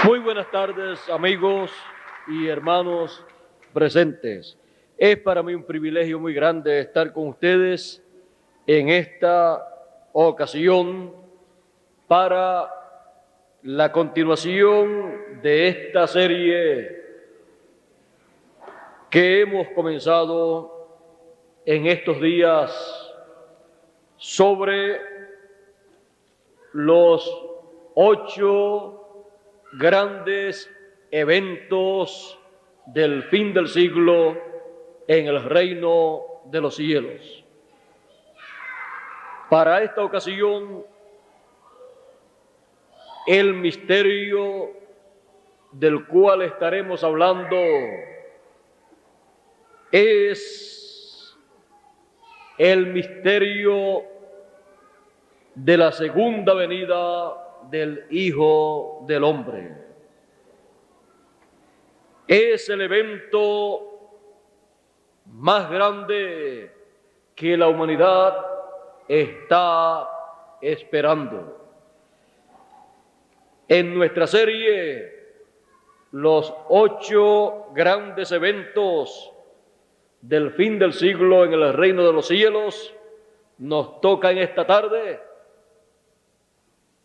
Muy buenas tardes, amigos y hermanos presentes. Es para mí un privilegio muy grande estar con ustedes en esta ocasión para la continuación de esta serie que hemos comenzado en estos días sobre los 8 grandes eventos del fin del siglo en el reino de los cielos. Para esta ocasión, el misterio del cual estaremos hablando es el misterio de la segunda venida del Hijo del Hombre. Es el evento más grande que la humanidad está esperando. En nuestra serie, los 8 grandes eventos del fin del siglo en el reino de los cielos, nos toca en esta tarde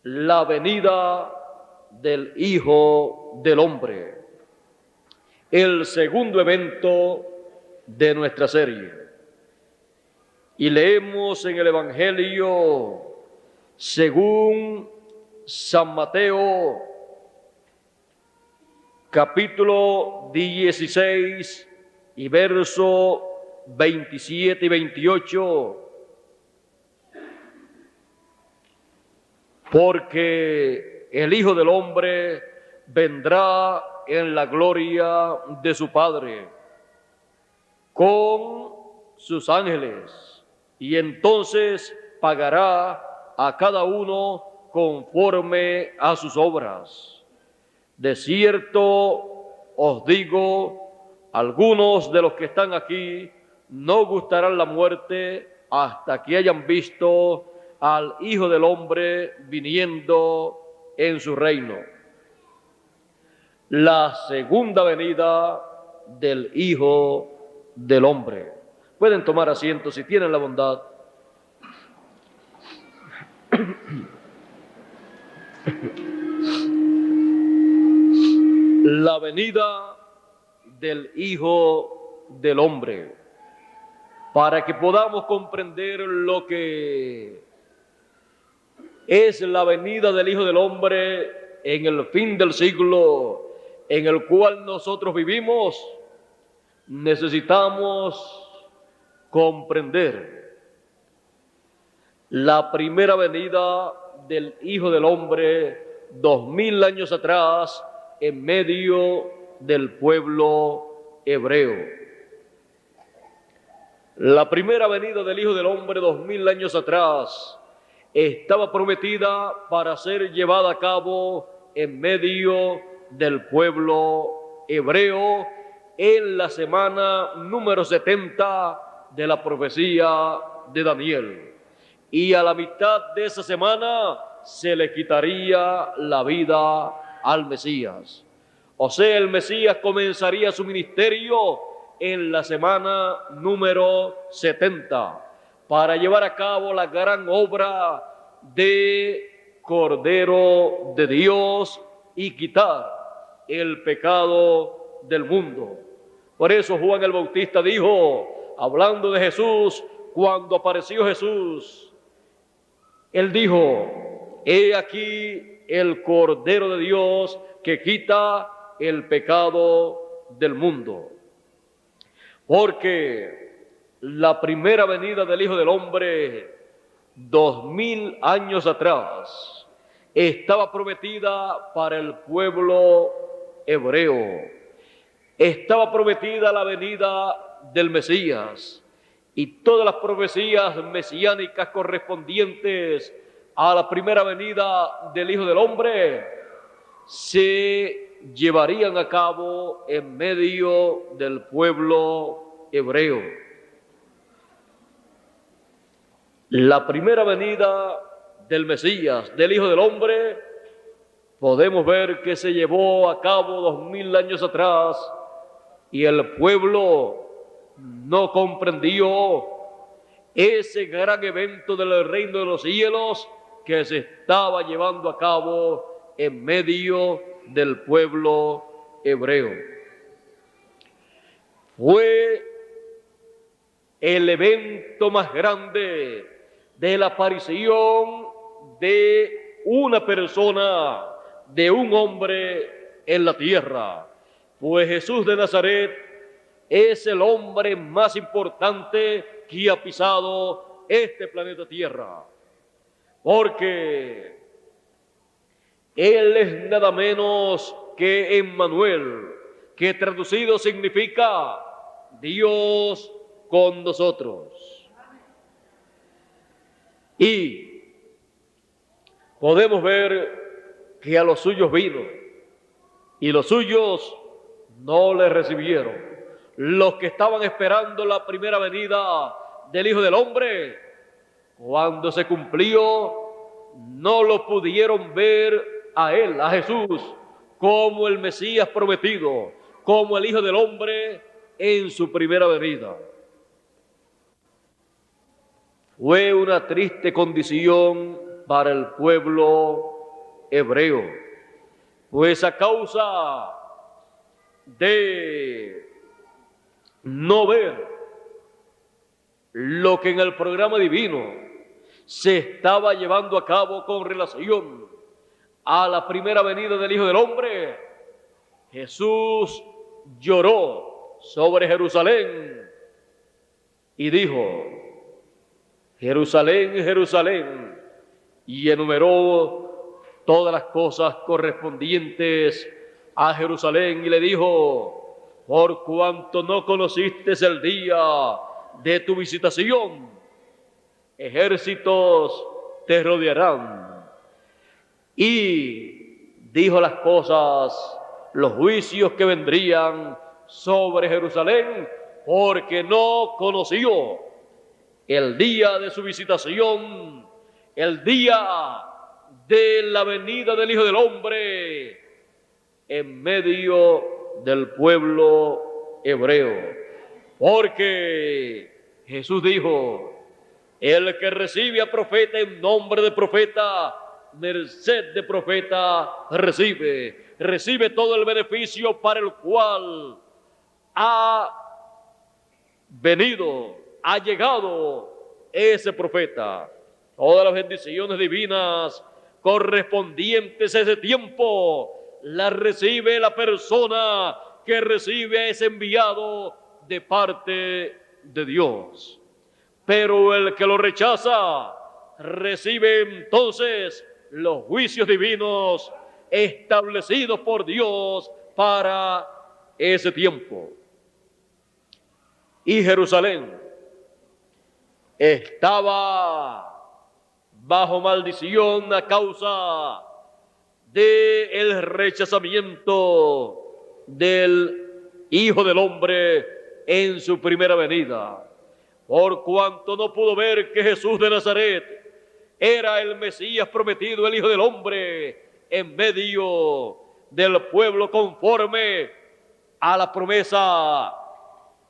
la venida del Hijo del Hombre, el segundo evento de nuestra serie. Y leemos en el Evangelio según San Mateo, capítulo 16 y verso 27 y 28. Porque el Hijo del Hombre vendrá en la gloria de su Padre con sus ángeles, y entonces pagará a cada uno conforme a sus obras. De cierto os digo, algunos de los que están aquí no gustarán la muerte hasta que hayan visto al Hijo del Hombre viniendo en su reino. La segunda venida del Hijo del Hombre. Pueden tomar asiento si tienen la bondad. La venida del Hijo del Hombre. Para que podamos comprender lo que es la venida del Hijo del Hombre en el fin del siglo en el cual nosotros vivimos, necesitamos comprender la primera venida del Hijo del Hombre 2000 años atrás en medio del pueblo hebreo. La primera venida del Hijo del Hombre 2000 años atrás estaba prometida para ser llevada a cabo en medio del pueblo hebreo en la semana número 70 de la profecía de Daniel. Y a la mitad de esa semana se le quitaría la vida al Mesías. O sea, el Mesías comenzaría su ministerio en la semana número 70 para llevar a cabo la gran obra de Cordero de Dios y quitar el pecado del mundo. Por eso Juan el Bautista dijo, hablando de Jesús, cuando apareció Jesús, él dijo, he aquí el Cordero de Dios que quita el pecado del mundo. Porque la primera venida del Hijo del Hombre 2000 años atrás estaba prometida para el pueblo hebreo. Estaba prometida la venida del Mesías y todas las profecías mesiánicas correspondientes a la primera venida del Hijo del Hombre se llevarían a cabo en medio del pueblo hebreo. La primera venida del Mesías, del Hijo del Hombre, podemos ver que se llevó a cabo 2000 años atrás y el pueblo no comprendió ese gran evento del reino de los cielos que se estaba llevando a cabo en medio del pueblo hebreo. Fue el evento más grande de la aparición de una persona, de un hombre en la tierra, pues Jesús de Nazaret es el hombre más importante que ha pisado este planeta Tierra, porque Él es nada menos que Emmanuel, que traducido significa Dios con nosotros. Y podemos ver que a los suyos vino y los suyos no le recibieron. Los que estaban esperando la primera venida del Hijo del Hombre, cuando se cumplió, no lo pudieron ver a Él, a Jesús, como el Mesías prometido, como el Hijo del Hombre en su primera venida. Fue una triste condición para el pueblo hebreo, pues a causa de no ver lo que en el programa divino se estaba llevando a cabo con relación a la primera venida del Hijo del Hombre, Jesús lloró sobre Jerusalén y dijo: Jerusalén, Jerusalén, y enumeró todas las cosas correspondientes a Jerusalén y le dijo: por cuanto no conociste el día de tu visitación, ejércitos te rodearán. Y dijo las cosas, los juicios que vendrían sobre Jerusalén, porque no conoció el día de su visitación, el día de la venida del Hijo del Hombre en medio del pueblo hebreo. Porque Jesús dijo: el que recibe a profeta en nombre de profeta, merced de profeta recibe todo el beneficio para el cual ha venido, ha llegado ese profeta. Todas las bendiciones divinas correspondientes a ese tiempo las recibe la persona que recibe a ese enviado de parte de Dios. Pero el que lo rechaza recibe entonces los juicios divinos establecidos por Dios para ese tiempo. Y Jerusalén estaba bajo maldición a causa del rechazamiento del Hijo del Hombre en su primera venida, por cuanto no pudo ver que Jesús de Nazaret era el Mesías prometido, el Hijo del Hombre, en medio del pueblo conforme a la promesa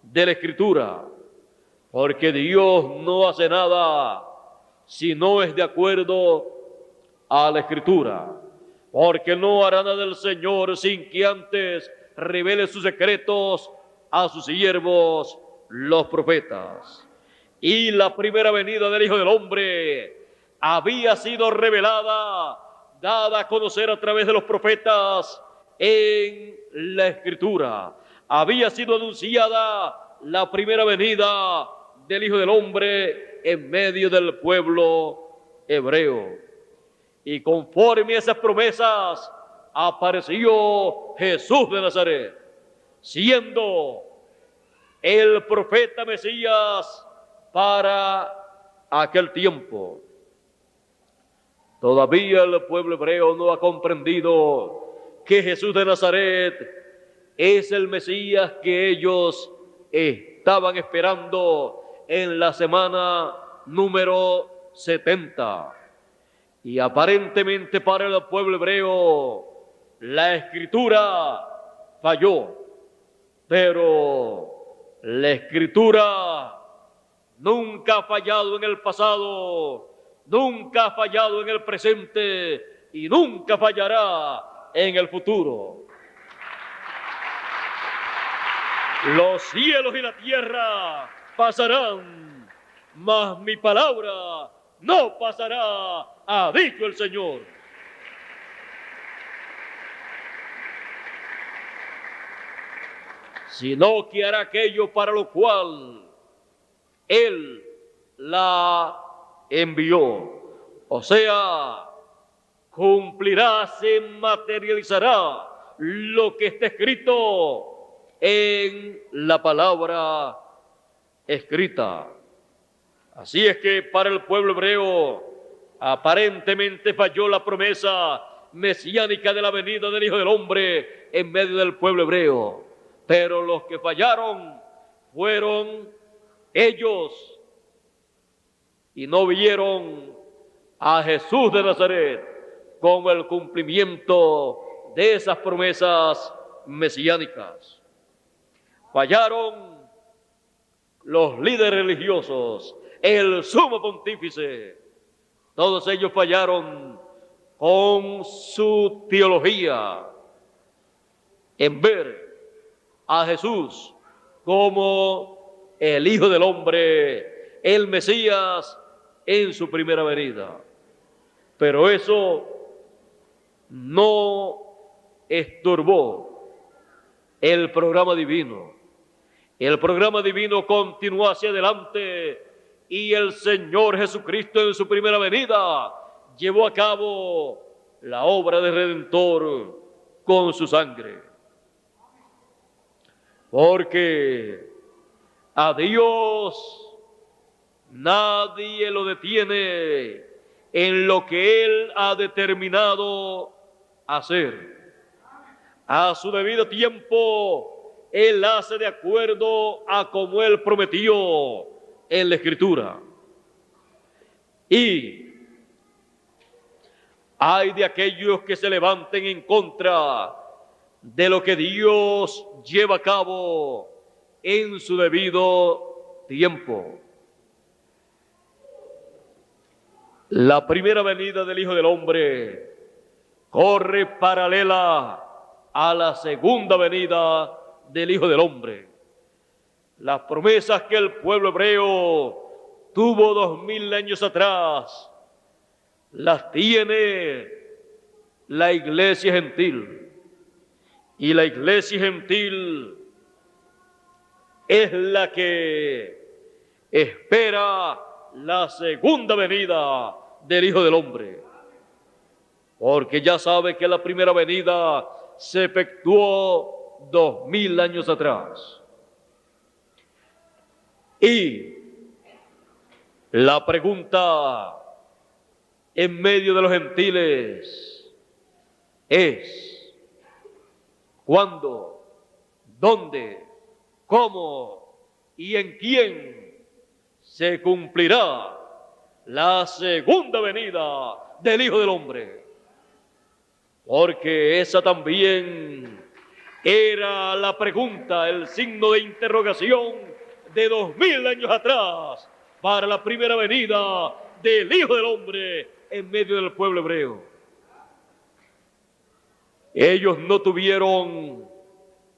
de la Escritura, porque Dios no hace nada si no es de acuerdo a la Escritura, porque no hará nada el Señor sin que antes revele sus secretos a sus siervos, los profetas. Y la primera venida del Hijo del Hombre había sido revelada, dada a conocer a través de los profetas en la Escritura. Había sido anunciada la primera venida del Hijo del Hombre en medio del pueblo hebreo. Y conforme a esas promesas apareció Jesús de Nazaret, siendo el profeta Mesías para aquel tiempo. Todavía el pueblo hebreo no ha comprendido que Jesús de Nazaret es el Mesías que ellos estaban esperando en la semana número 70. Y aparentemente para el pueblo hebreo la escritura falló, pero la escritura nunca ha fallado en el pasado, nunca ha fallado en el presente y nunca fallará en el futuro. Los cielos y la tierra pasarán, mas mi palabra no pasará, ha dicho el Señor. Sino que hará aquello para lo cual Él la envió. O sea, cumplirá, se materializará lo que está escrito en la palabra escrita. Así es que para el pueblo hebreo aparentemente falló la promesa mesiánica de la venida del Hijo del Hombre en medio del pueblo hebreo. Pero los que fallaron fueron ellos y no vieron a Jesús de Nazaret como el cumplimiento de esas promesas mesiánicas. Fallaron los líderes religiosos, el sumo pontífice, todos ellos fallaron con su teología en ver a Jesús como el Hijo del Hombre, el Mesías en su primera venida. Pero eso no estorbó el programa divino. El programa divino continuó hacia adelante y el Señor Jesucristo en su primera venida llevó a cabo la obra de Redentor con su sangre. Porque a Dios nadie lo detiene en lo que Él ha determinado hacer. A su debido tiempo, Él hace de acuerdo a como Él prometió en la Escritura. Y hay de aquellos que se levanten en contra de lo que Dios lleva a cabo en su debido tiempo. La primera venida del Hijo del Hombre corre paralela a la segunda venida del Hijo del Hombre. Las promesas que el pueblo hebreo tuvo 2000 años atrás, las tiene la iglesia gentil. Y la iglesia gentil es la que espera la segunda venida del Hijo del Hombre. Porque ya sabe que la primera venida se efectuó 2000 años atrás. Y la pregunta en medio de los gentiles es: ¿cuándo? ¿Dónde? ¿Cómo? ¿Y en quién se cumplirá la segunda venida del Hijo del Hombre? Porque esa también era la pregunta, el signo de interrogación de 2000 años atrás para la primera venida del Hijo del Hombre en medio del pueblo hebreo. Ellos no tuvieron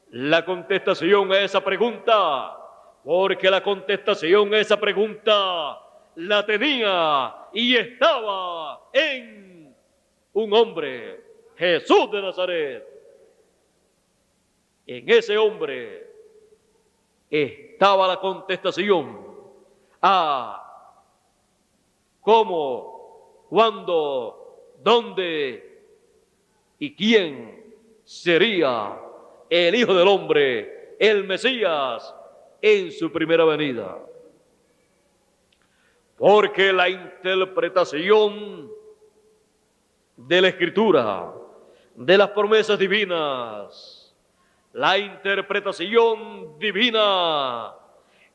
la contestación a esa pregunta, porque la contestación a esa pregunta la tenía y estaba en un hombre, Jesús de Nazaret. En ese hombre estaba la contestación a cómo, cuándo, dónde y quién sería el Hijo del Hombre, el Mesías, en su primera venida. Porque la interpretación de la Escritura, de las promesas divinas, la interpretación divina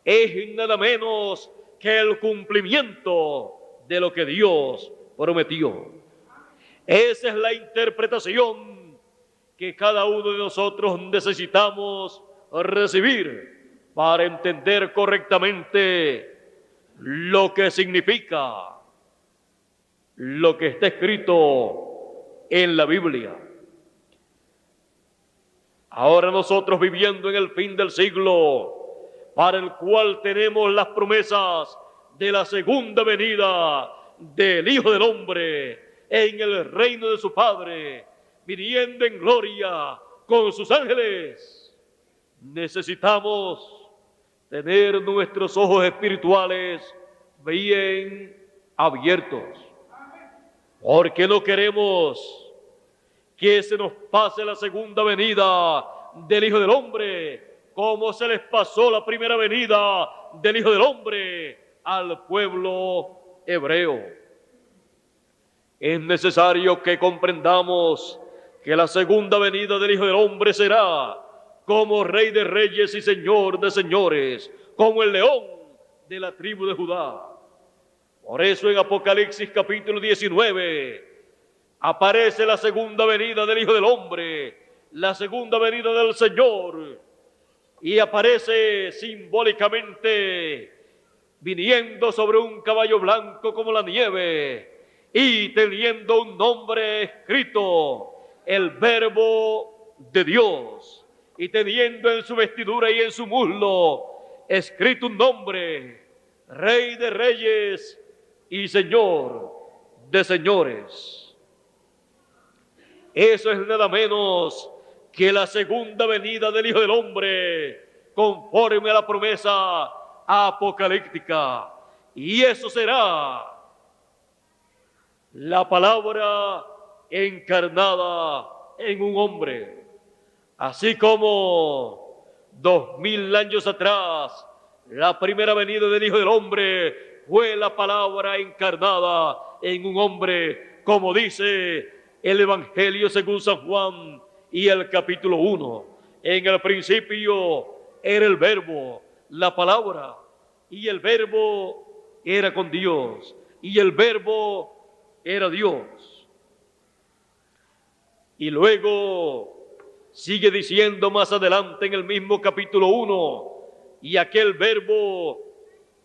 es nada menos que el cumplimiento de lo que Dios prometió. Esa es la interpretación que cada uno de nosotros necesitamos recibir para entender correctamente lo que significa lo que está escrito en la Biblia. Ahora nosotros, viviendo en el fin del siglo, para el cual tenemos las promesas de la segunda venida del Hijo del Hombre en el reino de su Padre, viniendo en gloria con sus ángeles, necesitamos tener nuestros ojos espirituales bien abiertos, porque no queremos que se nos pase la segunda venida del Hijo del Hombre, como se les pasó la primera venida del Hijo del Hombre al pueblo hebreo. Es necesario que comprendamos que la segunda venida del Hijo del Hombre será como Rey de Reyes y Señor de Señores, como el león de la tribu de Judá. Por eso en Apocalipsis capítulo 19 aparece la segunda venida del Hijo del Hombre, la segunda venida del Señor, y aparece simbólicamente viniendo sobre un caballo blanco como la nieve y teniendo un nombre escrito, el Verbo de Dios, y teniendo en su vestidura y en su muslo escrito un nombre, Rey de Reyes y Señor de Señores. Eso es nada menos que la segunda venida del Hijo del Hombre, conforme a la promesa apocalíptica. Y eso será la palabra encarnada en un hombre. Así como 2000 años atrás, la primera venida del Hijo del Hombre fue la palabra encarnada en un hombre, como dice el Evangelio según San Juan y el capítulo 1. En el principio era el Verbo, la palabra, y el Verbo era con Dios, y el Verbo era Dios. Y luego sigue diciendo más adelante en el mismo capítulo 1, y aquel Verbo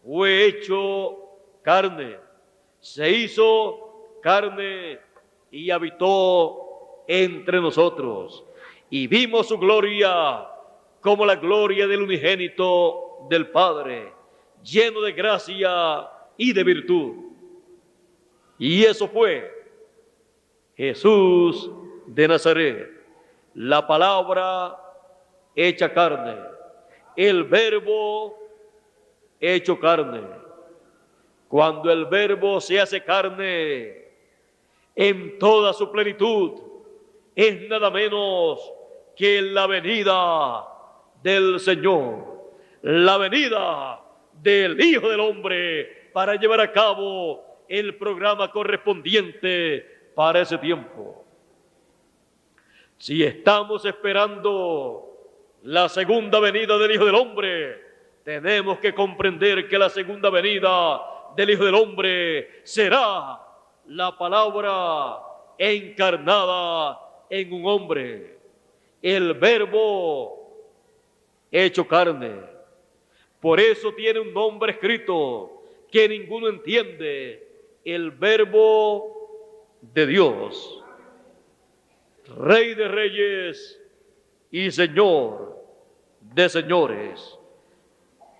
fue hecho carne, se hizo carne y habitó entre nosotros. Y vimos su gloria como la gloria del unigénito del Padre, lleno de gracia y de virtud. Y eso fue Jesús de Nazaret, la palabra hecha carne, el Verbo hecho carne. Cuando el Verbo se hace carne en toda su plenitud, es nada menos que la venida del Señor, la venida del Hijo del Hombre para llevar a cabo el programa correspondiente para ese tiempo. Si estamos esperando la segunda venida del Hijo del Hombre, tenemos que comprender que la segunda venida del Hijo del Hombre será la palabra encarnada en un hombre, el Verbo hecho carne. Por eso tiene un nombre escrito que ninguno entiende, el Verbo de Dios, Rey de Reyes y Señor de Señores,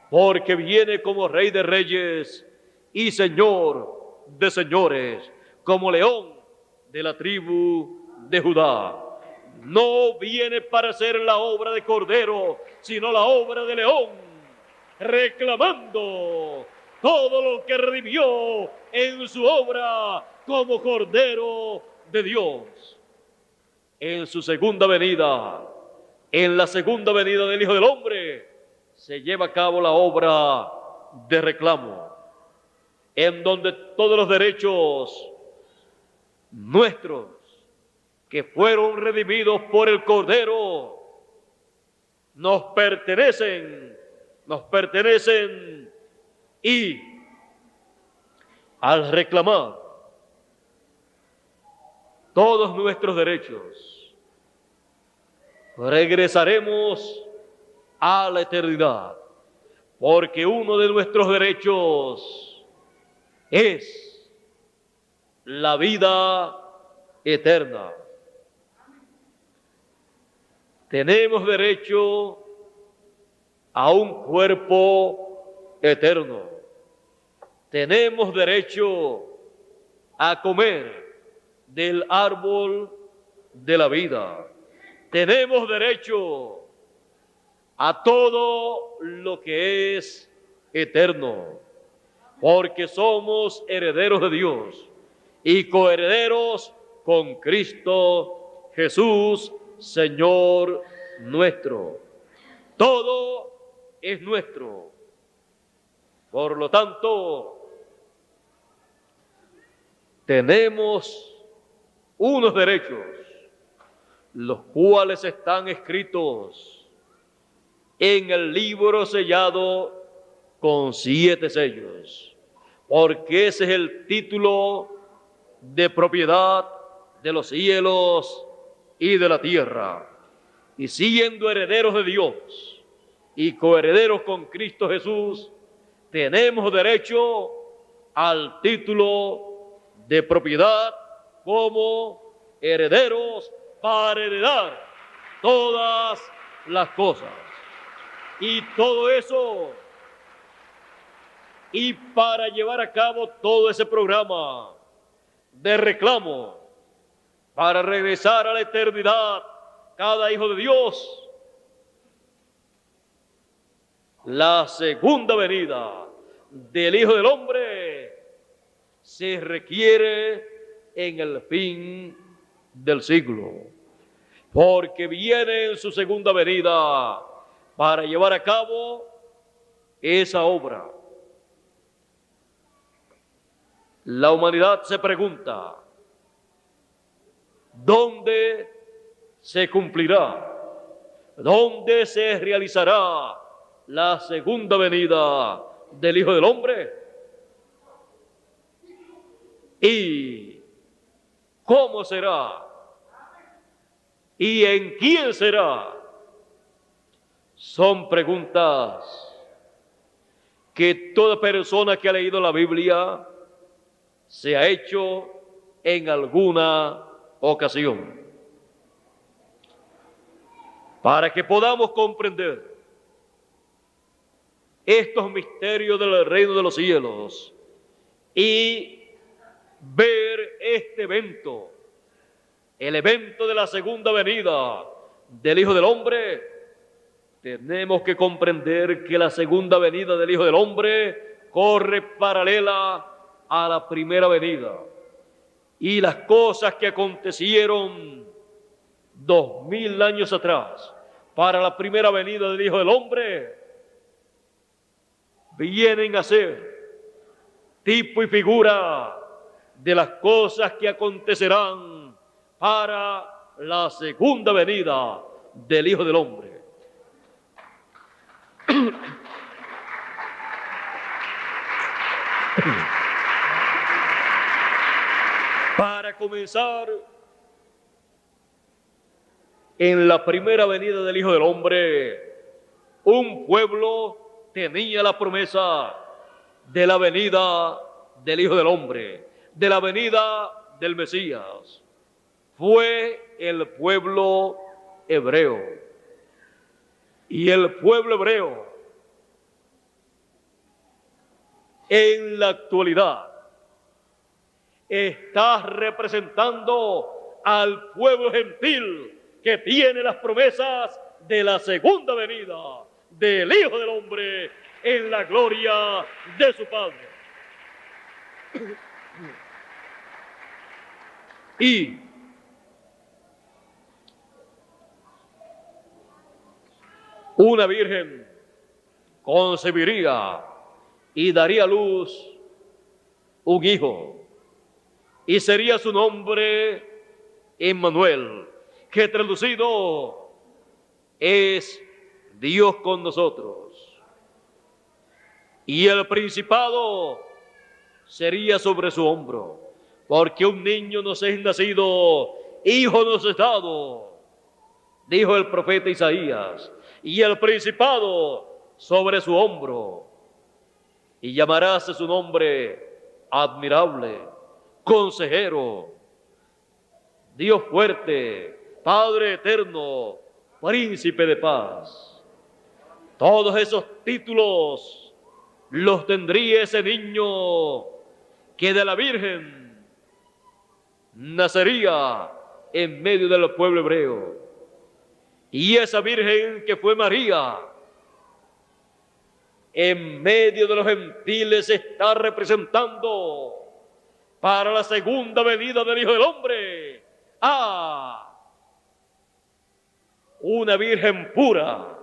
porque viene como Rey de Reyes y Señor de Señores, como león de la tribu de Judá. No viene para hacer la obra de cordero, sino la obra de león, reclamando todo lo que redimió en su obra como cordero de Dios. En su segunda venida, en la segunda venida del Hijo del Hombre, se lleva a cabo la obra de reclamo, en donde todos los derechos nuestros que fueron redimidos por el Cordero nos pertenecen y al reclamar todos nuestros derechos, regresaremos a la eternidad, porque uno de nuestros derechos es la vida eterna. Tenemos derecho a un cuerpo eterno. Tenemos derecho a comer del árbol de la vida. Tenemos derecho a todo lo que es eterno, porque somos herederos de Dios y coherederos con Cristo Jesús, Señor nuestro. Todo es nuestro. Por lo tanto, tenemos unos derechos, los cuales están escritos en el libro sellado con 7 sellos, porque ese es el título de propiedad de los cielos y de la tierra. Y siendo herederos de Dios y coherederos con Cristo Jesús, tenemos derecho al título de propiedad como herederos para heredar todas las cosas. Y todo eso, y para llevar a cabo todo ese programa de reclamo, para regresar a la eternidad, cada hijo de Dios, la segunda venida del Hijo del Hombre se requiere en el fin del siglo, porque viene en su segunda venida para llevar a cabo esa obra. La humanidad se pregunta, ¿dónde se cumplirá? ¿Dónde se realizará la segunda venida del Hijo del Hombre? ¿Y cómo será? ¿Y en quién será? Son preguntas que toda persona que ha leído la Biblia se ha hecho en alguna ocasión. Para que podamos comprender estos misterios del reino de los cielos y ver este evento, el evento de la segunda venida del Hijo del Hombre, tenemos que comprender que la segunda venida del Hijo del Hombre corre paralela a la primera venida. Y las cosas que acontecieron 2000 años atrás para la primera venida del Hijo del Hombre vienen a ser tipo y figura de las cosas que acontecerán para la segunda venida del Hijo del Hombre. Para comenzar, en la primera venida del Hijo del Hombre, un pueblo tenía la promesa de la venida del Hijo del Hombre, de la venida del Mesías. Fue el pueblo hebreo. Y el pueblo hebreo, en la actualidad, está representando al pueblo gentil que tiene las promesas de la segunda venida del Hijo del Hombre en la gloria de su Padre. Y una virgen concebiría y daría a luz un hijo, y sería su nombre Emmanuel, que traducido es Dios con nosotros. Y el principado sería sobre su hombro, porque un niño nos es nacido, hijo nos es dado, dijo el profeta Isaías, y el principado sobre su hombro, y llamarás su nombre admirable, consejero, Dios fuerte, Padre eterno, príncipe de paz. Todos esos títulos los tendría ese niño que de la Virgen nacería en medio del pueblo hebreo. Y esa Virgen que fue María, en medio de los gentiles está representando para la segunda venida del Hijo del Hombre a una Virgen pura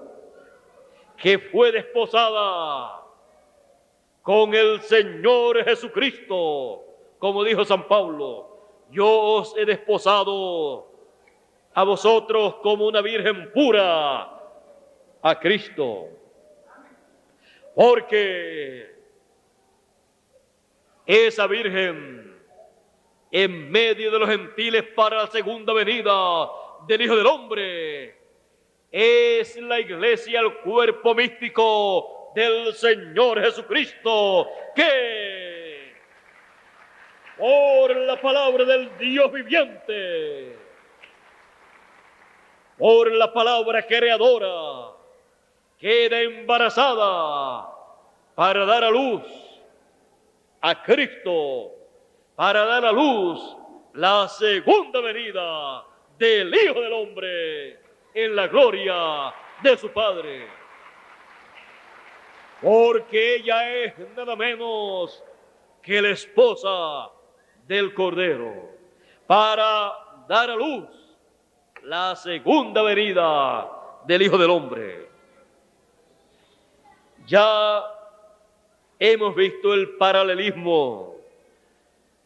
que fue desposada con el Señor Jesucristo, como dijo San Pablo, yo os he desposado a vosotros como una Virgen pura a Cristo. Porque esa Virgen, en medio de los gentiles para la segunda venida del Hijo del Hombre, es la iglesia, el cuerpo místico del Señor Jesucristo, que por la palabra del Dios viviente, por la palabra creadora, queda embarazada para dar a luz a Cristo, para dar a luz la segunda venida del Hijo del Hombre en la gloria de su Padre. Porque ella es nada menos que la esposa del Cordero, para dar a luz la segunda venida del Hijo del Hombre. Ya hemos visto el paralelismo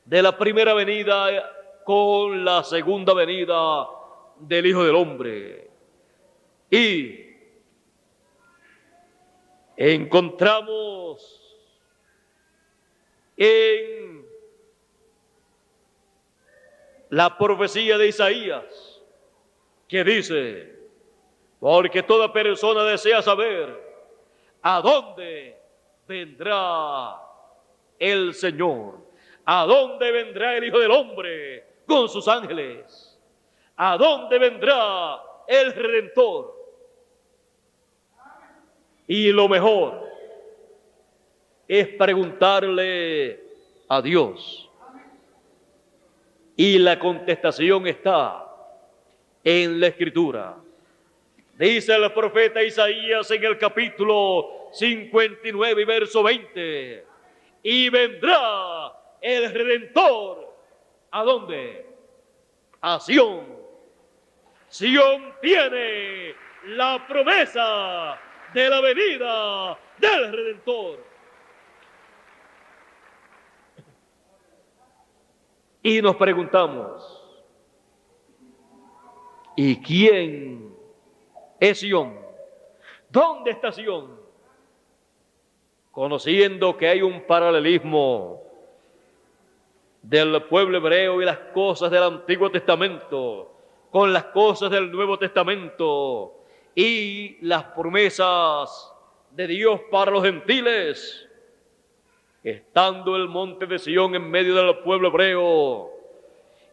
de la primera venida con la segunda venida del Hijo del Hombre. Y encontramos en la profecía de Isaías que dice, porque toda persona desea saber ¿a dónde vendrá el Señor? ¿A dónde vendrá el Hijo del Hombre con sus ángeles? ¿A dónde vendrá el Redentor? Y lo mejor es preguntarle a Dios. Y la contestación está en la Escritura. Dice el profeta Isaías en el capítulo 59 y verso 20, y vendrá el Redentor, ¿a dónde? A Sión. Sión tiene la promesa de la venida del Redentor. Y nos preguntamos, ¿y quién es Sión? ¿Dónde está Sión? Conociendo que hay un paralelismo del pueblo hebreo y las cosas del Antiguo Testamento con las cosas del Nuevo Testamento y las promesas de Dios para los gentiles, estando el monte de Sión en medio del pueblo hebreo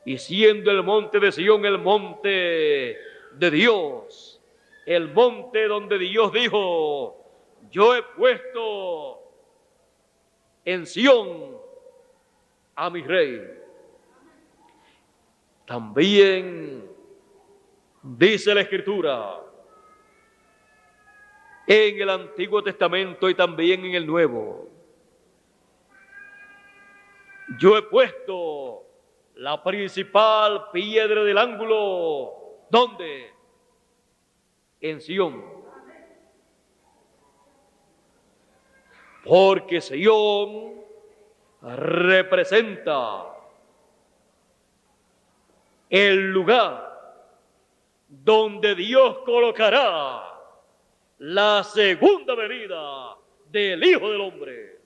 y siendo el monte de Sión el monte de Dios, el monte donde Dios dijo, yo he puesto en Sión a mi rey. También dice la Escritura en el Antiguo Testamento y también en el Nuevo, yo he puesto la principal piedra del ángulo, ¿dónde? En Sión. Porque Sión representa el lugar donde Dios colocará la segunda venida del Hijo del Hombre.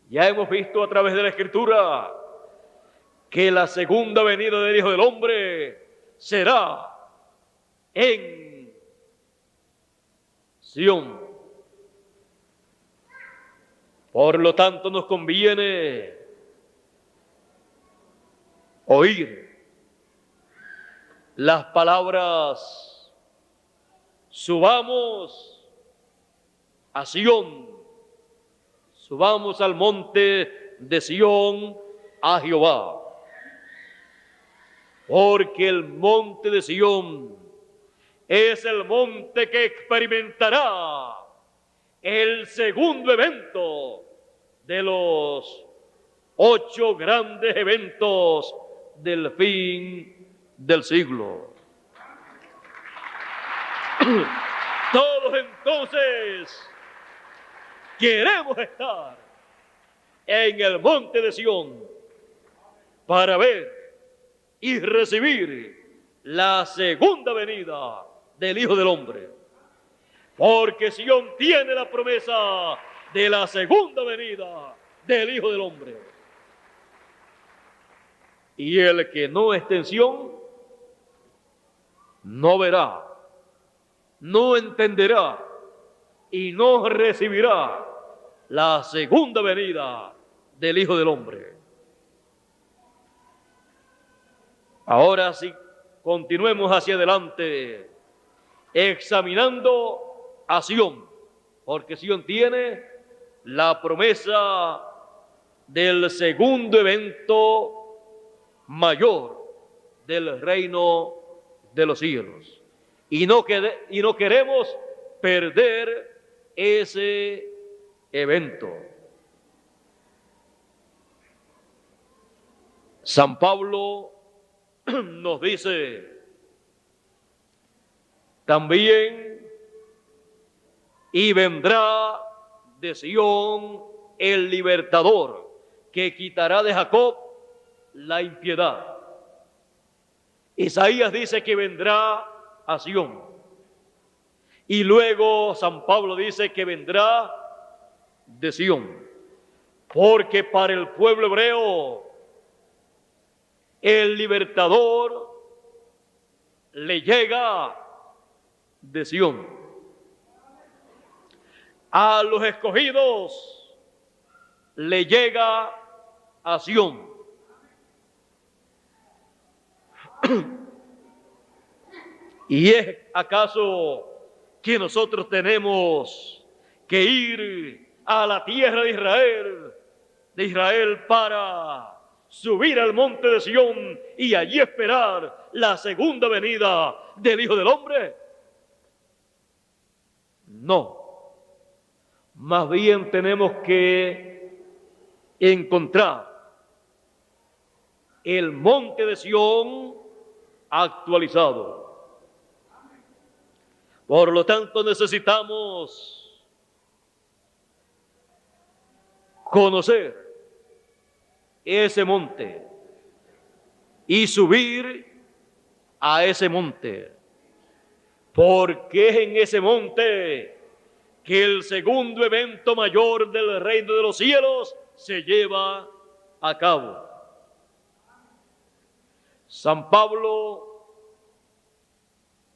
Ya hemos visto a través de la Escritura que la segunda venida del Hijo del Hombre será en Sión. Por lo tanto, nos conviene oír las palabras: subamos a Sión, subamos al monte de Sión, a Jehová. Porque el monte de Sión es el monte que experimentará el segundo evento de los 8 grandes eventos del fin del siglo. Todos entonces queremos estar en el monte de Sión para ver y recibir la segunda venida del Hijo del Hombre. Porque Sión tiene la promesa de la segunda venida del Hijo del Hombre. Y el que no esté en Sión no verá, no entenderá y no recibirá la segunda venida del Hijo del Hombre. Ahora sí, continuemos hacia adelante, examinando a Sión, porque Sión tiene la promesa del segundo evento mayor del reino de los cielos. Y no queremos perder ese evento. San Pablo nos dice también: y vendrá de Sión el libertador, que quitará de Jacob la impiedad. Isaías dice que vendrá a Sión. Y luego San Pablo dice que vendrá de Sión. Porque para el pueblo hebreo el libertador le llega de Sión. A los escogidos le llega a Sión. ¿Y es acaso que nosotros tenemos que ir a la tierra de Israel para subir al monte de Sión y allí esperar la segunda venida del Hijo del Hombre? No. Más bien tenemos que encontrar el monte de Sión actualizado. Por lo tanto, necesitamos conocer ese monte y subir a ese monte, porque es en ese monte que el segundo evento mayor del reino de los cielos se lleva a cabo. San Pablo,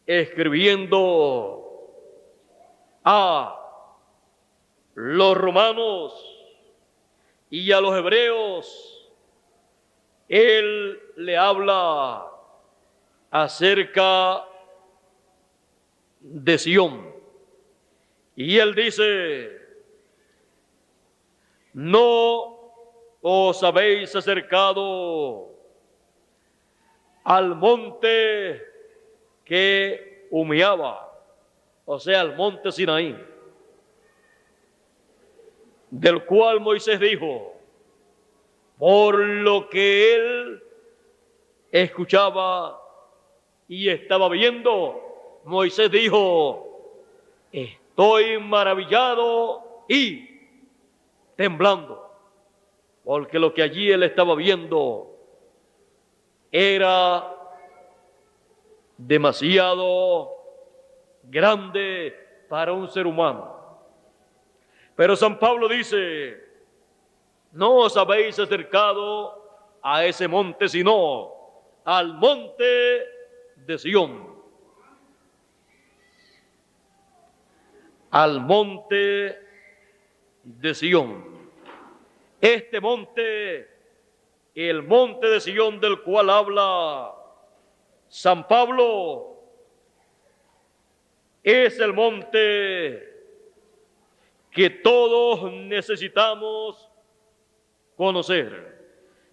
escribiendo a los romanos y a los hebreos, él le habla acerca de Sión. Y él dice: no os habéis acercado al monte que humeaba, o sea, al monte Sinaí, del cual Moisés dijo, por lo que él escuchaba y estaba viendo, Moisés dijo: estoy maravillado y temblando, porque lo que allí él estaba viendo era demasiado grande para un ser humano. Pero San Pablo dice: no os habéis acercado a ese monte, sino al monte de Sión. Al monte de Sión. Este monte, el monte de Sión del cual habla San Pablo, es el monte que todos necesitamos conocer.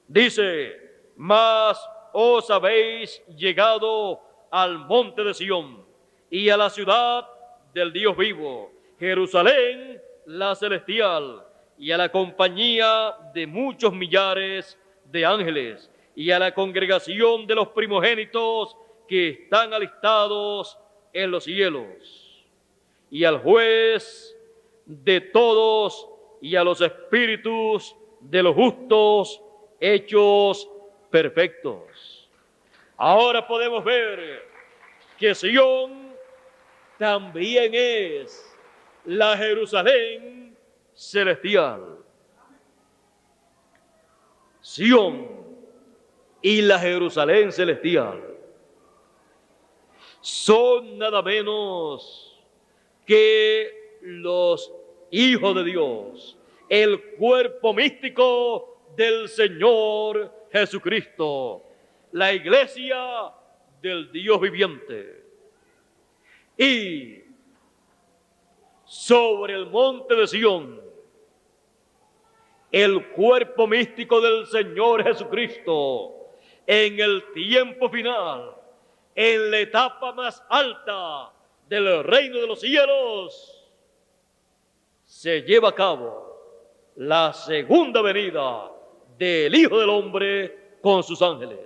Dice, mas os habéis llegado al monte de Sión y a la ciudad del Dios vivo, Jerusalén la celestial, y a la compañía de muchos millares de ángeles, y a la congregación de los primogénitos que están alistados en los cielos, y al juez de todos, y a los espíritus de los justos hechos perfectos. Ahora podemos ver que Sión también es la Jerusalén celestial. Sión y la Jerusalén celestial son nada menos que los hijos de Dios, el cuerpo místico del Señor Jesucristo, la iglesia del Dios viviente. Y sobre el monte de Sión, el cuerpo místico del Señor Jesucristo, en el tiempo final, en la etapa más alta del reino de los cielos, se lleva a cabo la segunda venida del Hijo del Hombre con sus ángeles.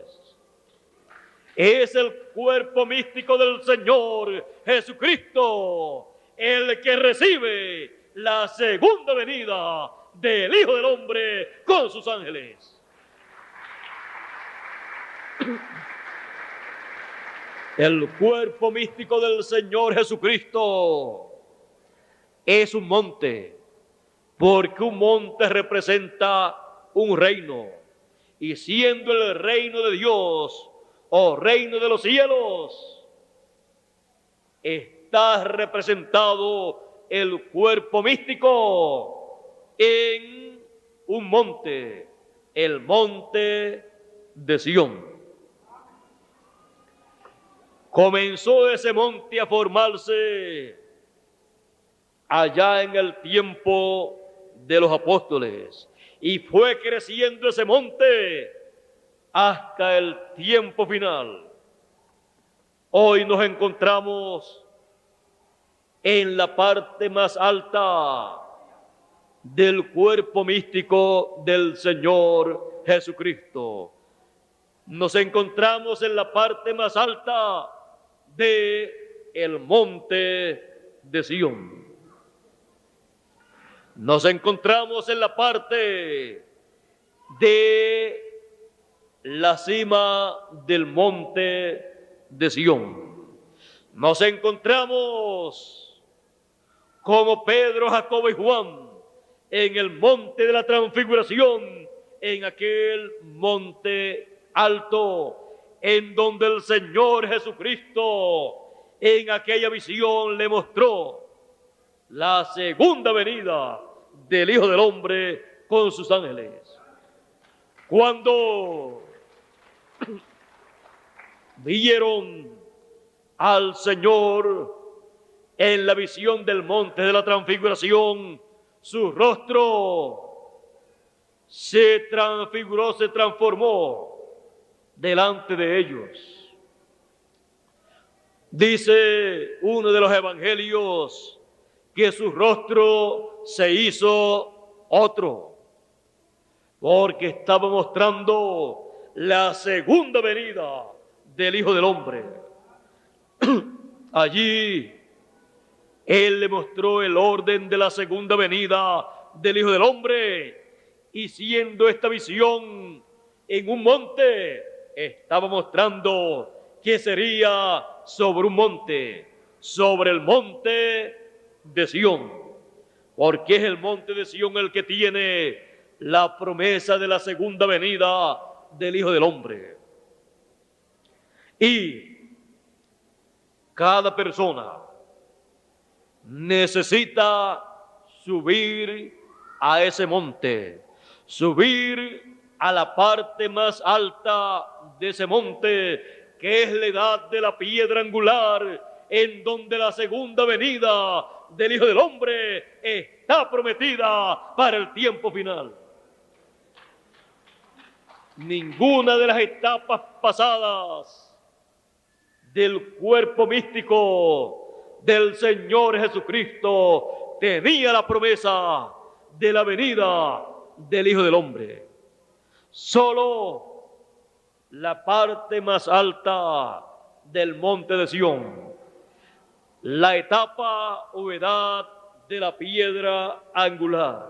Es el cuerpo místico del Señor Jesucristo el que recibe la segunda venida del Hijo del Hombre con sus ángeles. El cuerpo místico del Señor Jesucristo es un monte, porque un monte representa un reino, y siendo el reino de Dios o reino de los cielos, está representado el cuerpo místico en un monte, el monte de Sión. Comenzó ese monte a formarse allá en el tiempo de los apóstoles, y fue creciendo ese monte hasta el tiempo final. Hoy nos encontramos en la parte más alta del cuerpo místico del Señor Jesucristo. Nos encontramos en la parte más alta de el monte de Sión. Nos encontramos en la parte de la cima del monte de Sión. Nos encontramos como Pedro, Jacobo y Juan en el monte de la transfiguración, en aquel monte alto, en donde el Señor Jesucristo en aquella visión le mostró la segunda venida del Hijo del Hombre con sus ángeles. Cuando vieron al Señor en la visión del monte de la transfiguración, su rostro se transfiguró, se transformó delante de ellos. Dice uno de los evangelios que su rostro se hizo otro, porque estaba mostrando la segunda venida del Hijo del Hombre. Allí Él le mostró el orden de la segunda venida del Hijo del Hombre, y siendo esta visión en un monte, estaba mostrando que sería sobre un monte, sobre el monte de Sión, porque es el monte de Sión el que tiene la promesa de la segunda venida del Hijo del Hombre. Y cada persona necesita subir a ese monte, subir a la parte más alta de ese monte, que es la edad de la piedra angular, en donde la segunda venida del Hijo del Hombre está prometida para el tiempo final. Ninguna de las etapas pasadas del cuerpo místico del Señor Jesucristo tenía la promesa de la venida del Hijo del Hombre. Solo la parte más alta del monte de Sión, la etapa o edad de la piedra angular,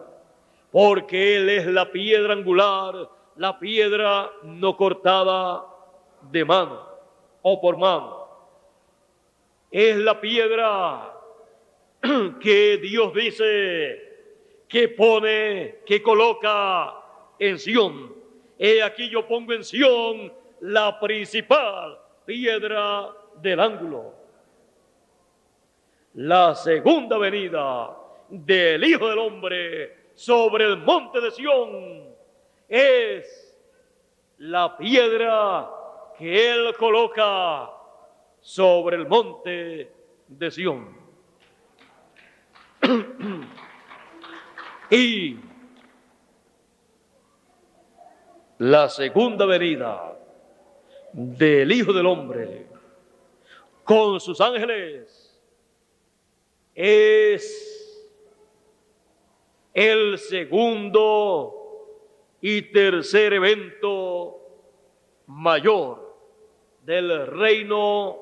porque Él es la piedra angular, la piedra no cortada de mano o por mano. Es la piedra que Dios dice que pone, que coloca en Sión. He aquí yo pongo en Sión la principal piedra del ángulo. La segunda venida del Hijo del Hombre sobre el monte de Sión es la piedra que Él coloca sobre el monte de Sión. Y la segunda venida del Hijo del Hombre con sus ángeles es el segundo y tercer evento mayor del reino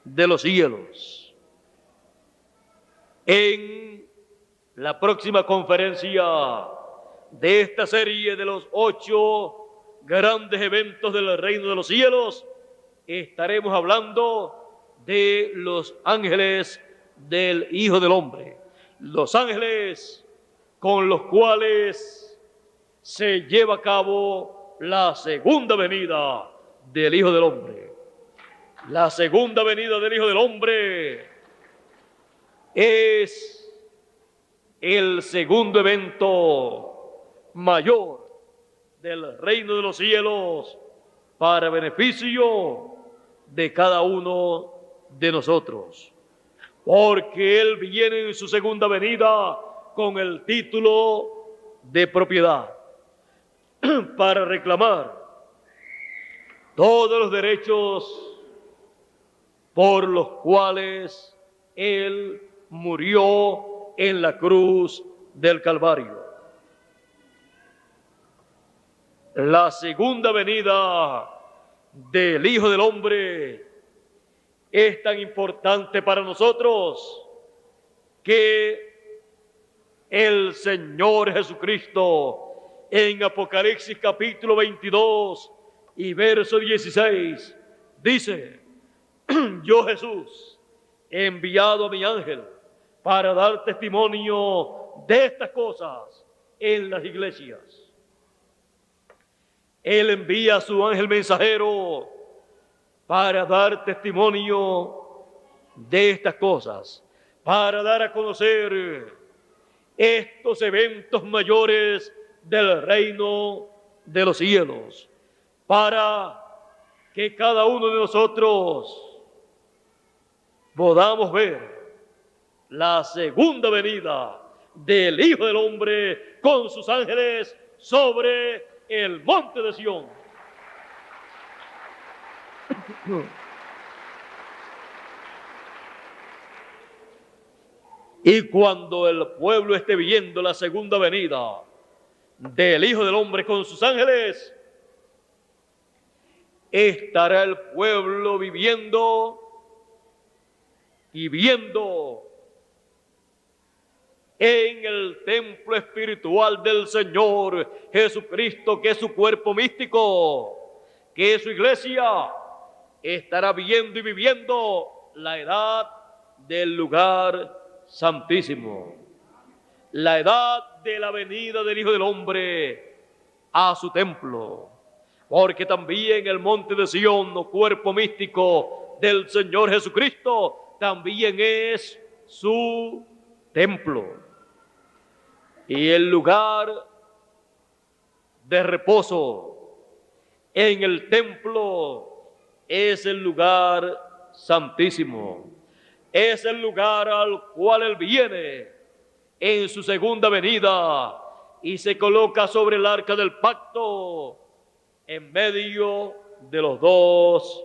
de los cielos. En la próxima conferencia de esta serie de los 8 grandes eventos del reino de los cielos, estaremos hablando de los ángeles del Hijo del Hombre, los ángeles con los cuales se lleva a cabo la segunda venida del Hijo del Hombre. La segunda venida del Hijo del Hombre es el segundo evento mayor del reino de los cielos para beneficio de cada uno de nosotros, porque Él viene en su segunda venida con el título de propiedad para reclamar todos los derechos por los cuales Él murió en la cruz del Calvario. La segunda venida del Hijo del Hombre es tan importante para nosotros que el Señor Jesucristo en Apocalipsis capítulo 22 y verso 16 dice: yo Jesús he enviado a mi ángel para dar testimonio de estas cosas en las iglesias. Él envía a su ángel mensajero para dar testimonio de estas cosas, para dar a conocer estos eventos mayores del reino de los cielos, para que cada uno de nosotros podamos ver la segunda venida del Hijo del Hombre con sus ángeles sobre el monte de Sión. Y cuando el pueblo esté viendo la segunda venida del Hijo del Hombre con sus ángeles, estará el pueblo viviendo y viendo en el templo espiritual del Señor Jesucristo, que es su cuerpo místico, que es su iglesia. Estará viendo y viviendo la edad del lugar santísimo, la edad de la venida del Hijo del Hombre a su templo, porque también el monte de Sión, o cuerpo místico del Señor Jesucristo, también es su templo. Y el lugar de reposo en el templo es el lugar santísimo. Es el lugar al cual Él viene en su segunda venida y se coloca sobre el arca del pacto en medio de los dos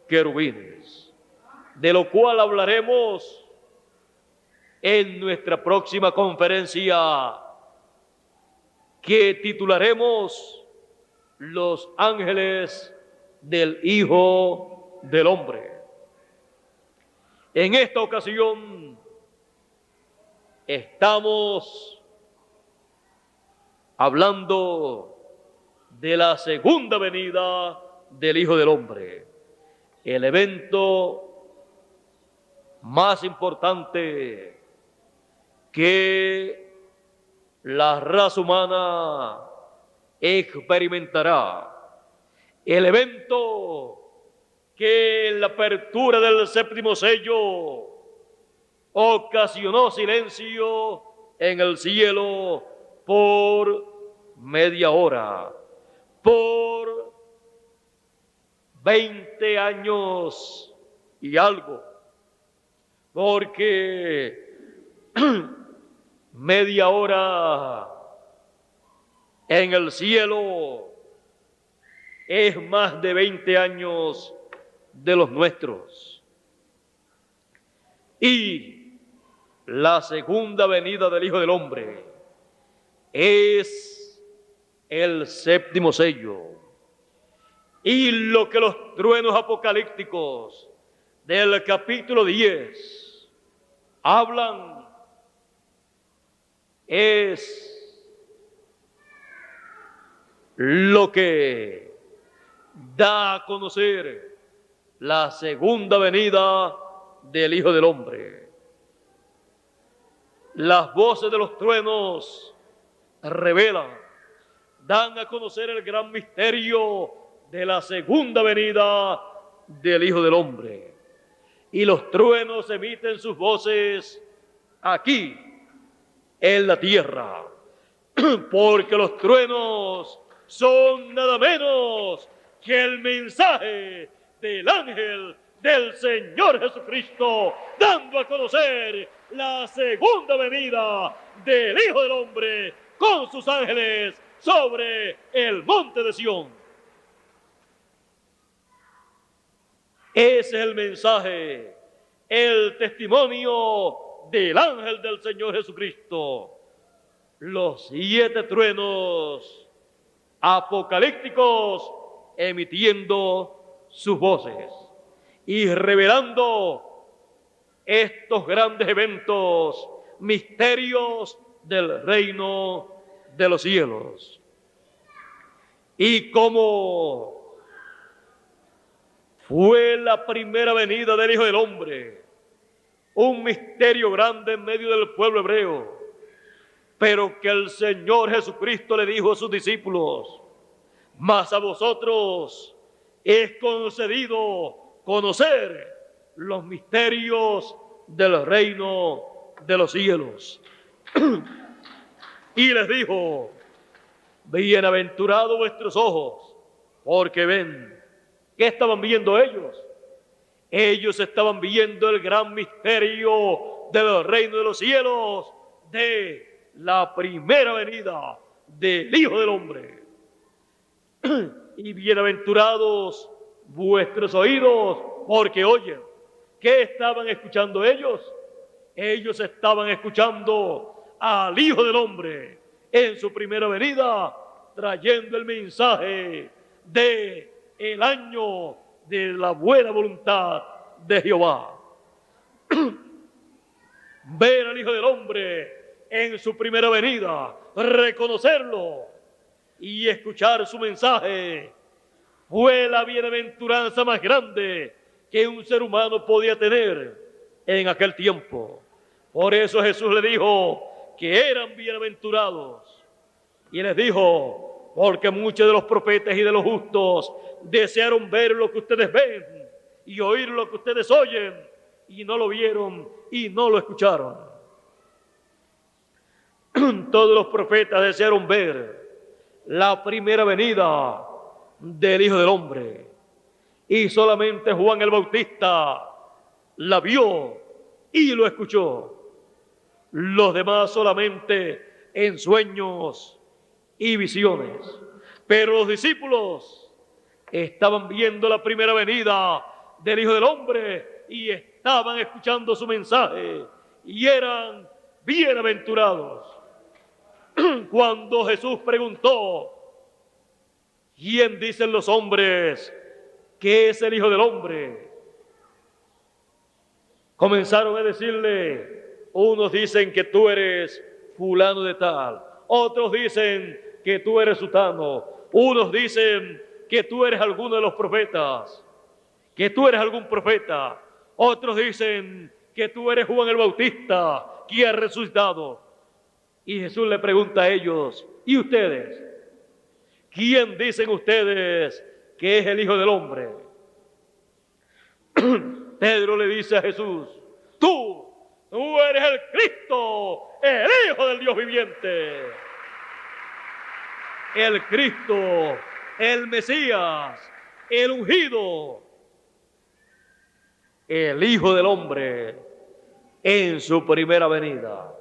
querubines, de lo cual hablaremos en nuestra próxima conferencia, que titularemos Los ángeles del Hijo del Hombre. En esta ocasión estamos hablando de la segunda venida del Hijo del Hombre, el evento más importante que la raza humana experimentará, el evento que en la apertura del séptimo sello ocasionó silencio en el cielo por media hora, por 20 años y algo, porque media hora en el cielo es más de 20 años de los nuestros. Y la segunda venida del Hijo del Hombre es el séptimo sello. Y lo que los truenos apocalípticos del capítulo 10 hablan es lo que da a conocer la segunda venida del Hijo del Hombre. Las voces de los truenos revelan, dan a conocer el gran misterio de la segunda venida del Hijo del Hombre. Y los truenos emiten sus voces aquí, en la tierra, porque los truenos son nada menos que el mensaje del ángel del Señor Jesucristo, dando a conocer la segunda venida del Hijo del Hombre con sus ángeles sobre el monte de Sión. Ese es el mensaje, el testimonio del ángel del Señor Jesucristo. Los 7 truenos apocalípticos emitiendo sus voces y revelando estos grandes eventos, misterios del reino de los cielos. Y como fue la primera venida del Hijo del Hombre, un misterio grande en medio del pueblo hebreo, pero que el Señor Jesucristo le dijo a sus discípulos: mas a vosotros es concedido conocer los misterios del reino de los cielos. Y les dijo: bienaventurados vuestros ojos, porque ven. ¿Qué estaban viendo ellos? Ellos estaban viendo el gran misterio del reino de los cielos, de la primera venida del Hijo del Hombre. Y bienaventurados vuestros oídos, porque oyen. ¿Qué estaban escuchando ellos? Ellos estaban escuchando al Hijo del Hombre en su primera venida, trayendo el mensaje de el año de la buena voluntad de Jehová. Ver al Hijo del Hombre en su primera venida, reconocerlo y escuchar su mensaje, fue la bienaventuranza más grande que un ser humano podía tener en aquel tiempo. Por eso Jesús le dijo que eran bienaventurados. Y les dijo: porque muchos de los profetas y de los justos desearon ver lo que ustedes ven y oír lo que ustedes oyen, y no lo vieron y no lo escucharon. Todos los profetas desearon ver la primera venida del Hijo del Hombre, y solamente Juan el Bautista la vio y lo escuchó. Los demás solamente en sueños y visiones. Pero los discípulos estaban viendo la primera venida del Hijo del Hombre y estaban escuchando su mensaje y eran bienaventurados. Cuando Jesús preguntó: ¿quién dicen los hombres que es el Hijo del Hombre?, comenzaron a decirle: unos dicen que tú eres fulano de tal, otros dicen que tú eres sutano, unos dicen que tú eres alguno de los profetas, que tú eres algún profeta, otros dicen que tú eres Juan el Bautista, que ha resucitado. Y Jesús le pregunta a ellos: ¿y ustedes? ¿Quién dicen ustedes que es el Hijo del Hombre? Pedro le dice a Jesús: tú eres el Cristo, el Hijo del Dios viviente. El Cristo, el Mesías, el ungido, el Hijo del Hombre en su primera venida.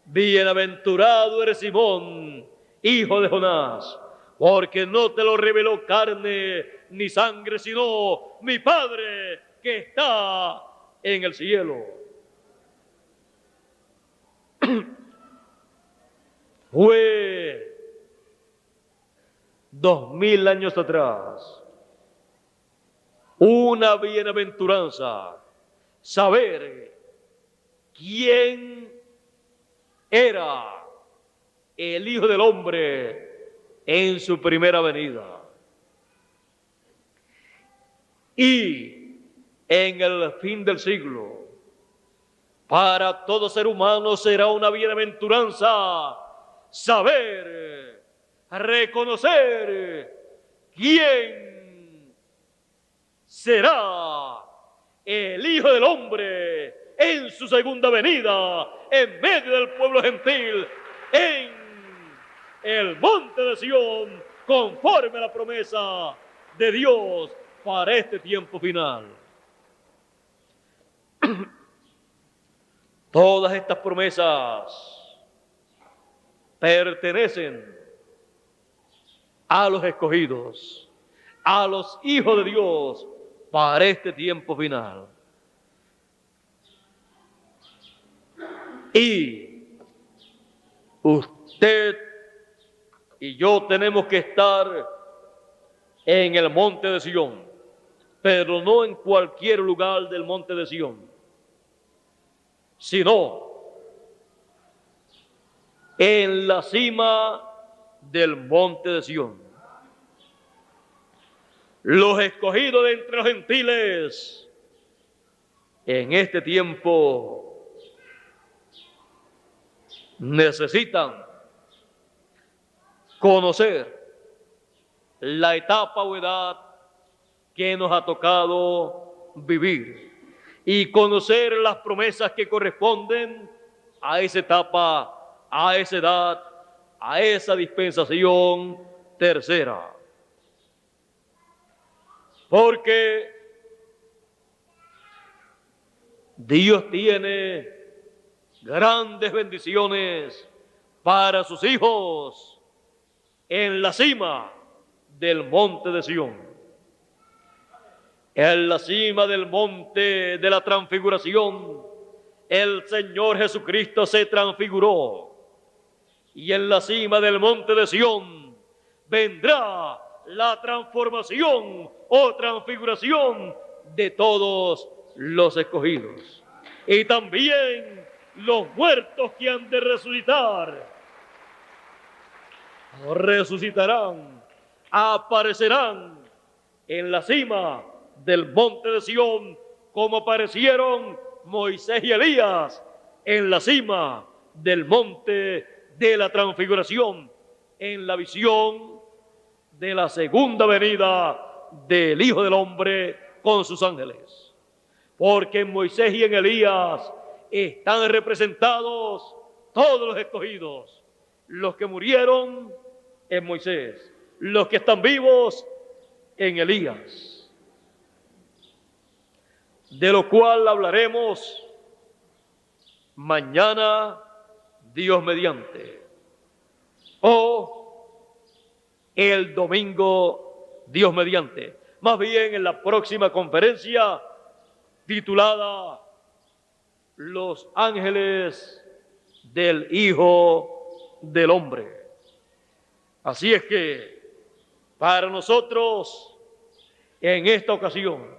Bienaventurado eres Simón, hijo de Jonás, porque no te lo reveló carne ni sangre, sino mi Padre que está en el cielo. Fue 2000 años atrás una bienaventuranza saber quién era el Hijo del Hombre en su primera venida. Y en el fin del siglo, para todo ser humano será una bienaventuranza saber, reconocer quién será el Hijo del Hombre en su segunda venida, en medio del pueblo gentil, en el monte de Sión, conforme a la promesa de Dios para este tiempo final. Todas estas promesas pertenecen a los escogidos, a los hijos de Dios para este tiempo final. Y usted y yo tenemos que estar en el monte de Sión, pero no en cualquier lugar del monte de Sión, sino en la cima del monte de Sión. Los escogidos de entre los gentiles en este tiempo necesitan conocer la etapa o edad que nos ha tocado vivir y conocer las promesas que corresponden a esa etapa, a esa edad, a esa dispensación tercera. Porque Dios tiene grandes bendiciones para sus hijos en la cima del monte de Sión. En la cima del monte de la transfiguración, el Señor Jesucristo se transfiguró. Y en la cima del monte de Sión vendrá la transformación o transfiguración de todos los escogidos. Y también los muertos que han de resucitar, resucitarán, aparecerán en la cima del monte de Sión, como aparecieron Moisés y Elías en la cima del monte de la transfiguración, en la visión de la segunda venida del Hijo del Hombre con sus ángeles. Porque en Moisés y en Elías están representados todos los escogidos, los que murieron en Moisés, los que están vivos en Elías, de lo cual hablaremos mañana, Dios mediante, o el domingo, Dios mediante, más bien en la próxima conferencia titulada Los ángeles del Hijo del Hombre. Así es que para nosotros en esta ocasión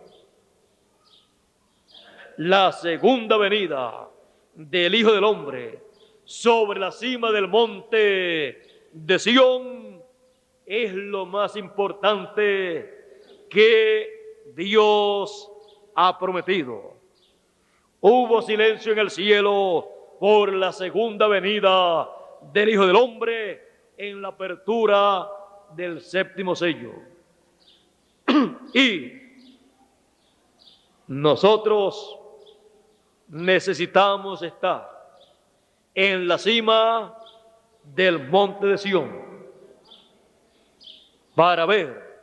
la segunda venida del Hijo del Hombre sobre la cima del monte de Sión es lo más importante que Dios ha prometido. Hubo silencio en el cielo por la segunda venida del Hijo del Hombre en la apertura del séptimo sello. Y nosotros necesitamos estar en la cima del monte de Sión para ver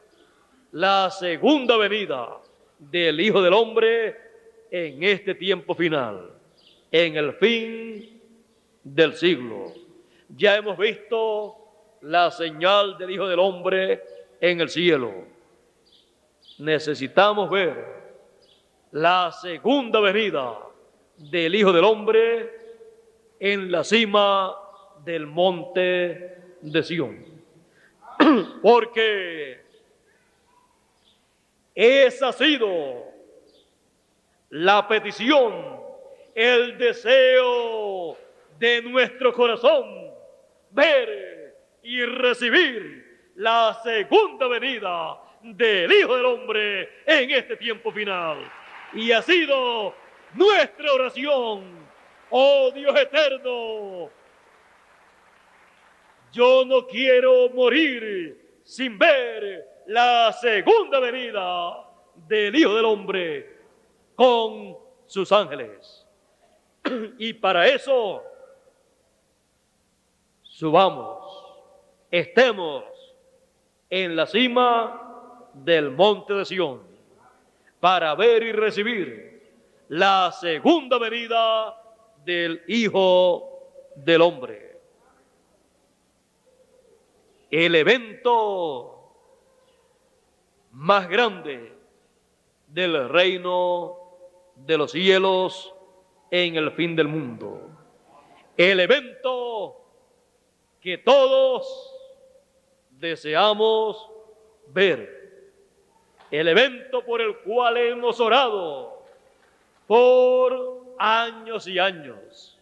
la segunda venida del Hijo del Hombre en este tiempo final, en el fin del siglo. Ya hemos visto la señal del Hijo del Hombre en el cielo. Necesitamos ver la segunda venida del Hijo del Hombre en la cima del monte de Sión. Porque esa ha sido la petición, el deseo de nuestro corazón, ver y recibir la segunda venida del Hijo del Hombre en este tiempo final. Y ha sido nuestra oración, oh Dios eterno. Yo no quiero morir sin ver la segunda venida del Hijo del Hombre con sus ángeles. Y para eso subamos, estemos en la cima del monte de Sión para ver y recibir la segunda venida del Hijo del Hombre. El evento más grande del reino de los cielos en el fin del mundo. El evento que todos deseamos ver. El evento por el cual hemos orado por años y años.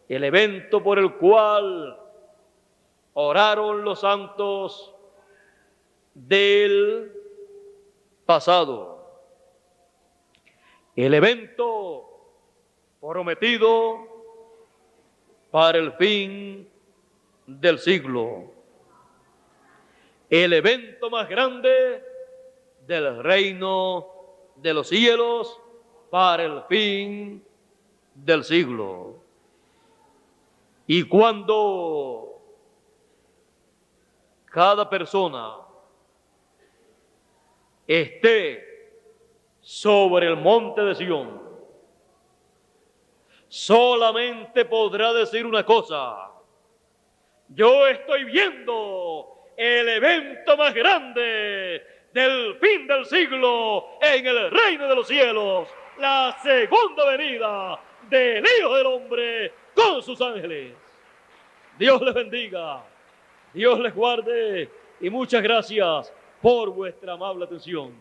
El evento por el cual oraron los santos del pasado. El evento prometido para el fin del siglo. El evento más grande del reino de los cielos para el fin del siglo. Y cuando cada persona esté sobre el monte de Sión, solamente podrá decir una cosa: yo estoy viendo el evento más grande del fin del siglo en el reino de los cielos, la segunda venida del Hijo del Hombre con sus ángeles. Dios les bendiga, Dios les guarde y muchas gracias por vuestra amable atención.